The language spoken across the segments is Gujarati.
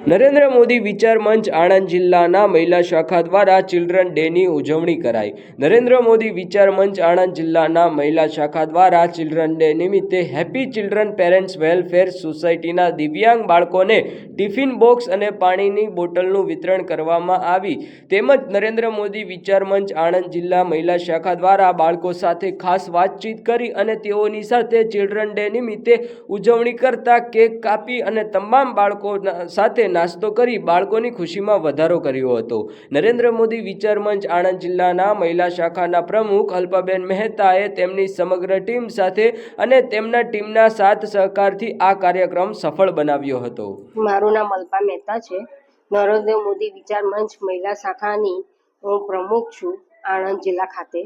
નરેન્દ્ર મોદી વિચાર મંચ આણંદ જિલ્લાના મહિલા શાખા દ્વારા ચિલ્ડ્રન ડેની ઉજવણી કરાઈ। નરેન્દ્ર મોદી વિચાર મંચ આણંદ જિલ્લાના મહિલા શાખા દ્વારા ચિલ્ડ્રન ડે નિમિત્તે હેપી ચિલ્ડ્રન પેરેન્ટ્સ વેલફેર સોસાયટીના દિવ્યાંગ બાળકોને ટિફિન બોક્સ અને પાણીની બોટલનું વિતરણ કરવામાં આવી। તેમજ નરેન્દ્ર મોદી વિચાર મંચ આણંદ જિલ્લા મહિલા શાખા દ્વારા બાળકો સાથે ખાસ વાતચીત કરી અને તેઓની સાથે ચિલ્ડ્રન ડે નિમિત્તે ઉજવણી કરતા કેક કાપી અને તમામ બાળકો સાથે નાસ્તો કરી બાળકોની ખુશીમાં વધારો કર્યો હતો। નરેન્દ્ર મોદી વિચાર મંચ આણંદ જિલ્લાના મહિલા શાખાના પ્રમુખ અલ્પાબેન મહેતાએ તેમની સમગ્ર ટીમ સાથે અને તેમના ટીમના સાથ સહકારથી આ કાર્યક્રમ સફળ બનાવ્યો હતો। મારું નામ અલ્પા મહેતા છે। નરેન્દ્ર મોદી વિચાર મંચ મહિલા શાખાની હું પ્રમુખ છું આણંદ જિલ્લા ખાતે।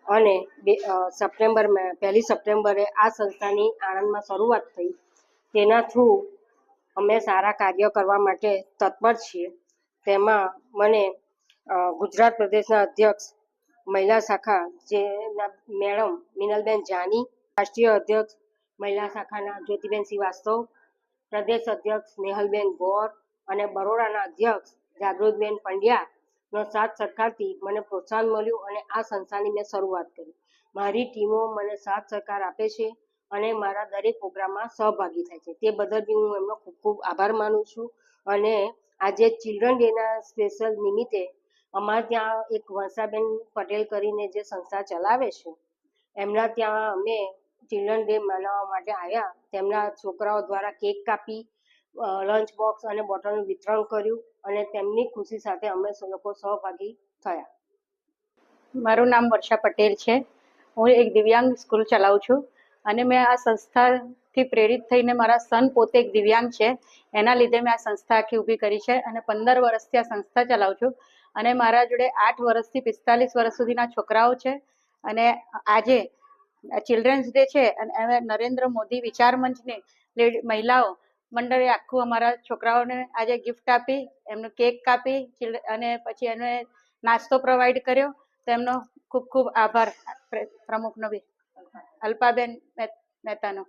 અને 1 સપ્ટેમ્બરે આ સંસ્થાની આણંદમાં શરૂઆત થઈ। તેના થ્રુ અમે સારા કાર્ય કરવા માટે તત્પર છીએ। તેમાં મને ગુજરાત પ્રદેશના અધ્યક્ષ મહિલા શાખા જેના મેડમ મિનલબેન જાની, રાષ્ટ્રીય અધ્યક્ષ મહિલા શાખાના જ્યોતિબેન શ્રીવાસ્તવ, પ્રદેશ અધ્યક્ષ નેહલબેન ગોર અને બરોડાના અધ્યક્ષ જાગૃતબેન પંડ્યાનો સાથ સહકારથી મને પ્રોત્સાહન મળ્યું અને આ સંસ્થાની મેં શરૂઆત કરી। મારી ટીમો મને સાથ સહકાર આપે છે અને મારા દરેક પ્રોગ્રામમાં સહભાગી થાય છે। તે બદલ બી હું એમનો ખૂબ ખૂબ આભાર માનું છું। અને આજે ચિલ્ડ્રન ડેના સ્પેશિયલ નિમિત્તે અમારે ત્યાં એક વર્ષાબેન પટેલ કરીને જે સંસ્થા ચલાવે છે, એમના ત્યાં અમે ચિલ્ડ્રન ડે મનાવવા માટે આવ્યા। તેમના છોકરાઓ દ્વારા કેક કાપી, લંચ બોક્સ અને બોટલનું વિતરણ કર્યું અને તેમની ખુશી સાથે અમે લોકો સહભાગી થયા। મારું નામ વર્ષા પટેલ છે। હું એક દિવ્યાંગ સ્કૂલ ચલાવું છું અને મેં આ સંસ્થાથી પ્રેરિત થઈને, મારા સન પોતે એક દિવ્યાંગ છે, એના લીધે મેં આ સંસ્થા આખી ઊભી કરી છે અને 15 વર્ષથી આ સંસ્થા ચલાવું છું। અને મારા જોડે 8 વર્ષથી 45 વર્ષ સુધીના છોકરાઓ છે। અને આજે ચિલ્ડ્રન્સ ડે છે અને અમે નરેન્દ્ર મોદી વિચાર મંચની મહિલાઓ મંડળે આખું અમારા છોકરાઓને આજે ગિફ્ટ આપી, એમનો કેક કાપી અને પછી એને નાસ્તો પ્રોવાઈડ કર્યો। તેમનો ખૂબ ખૂબ આભાર પ્રમુખનો બી, અલ્પાબેન મહેતાનો।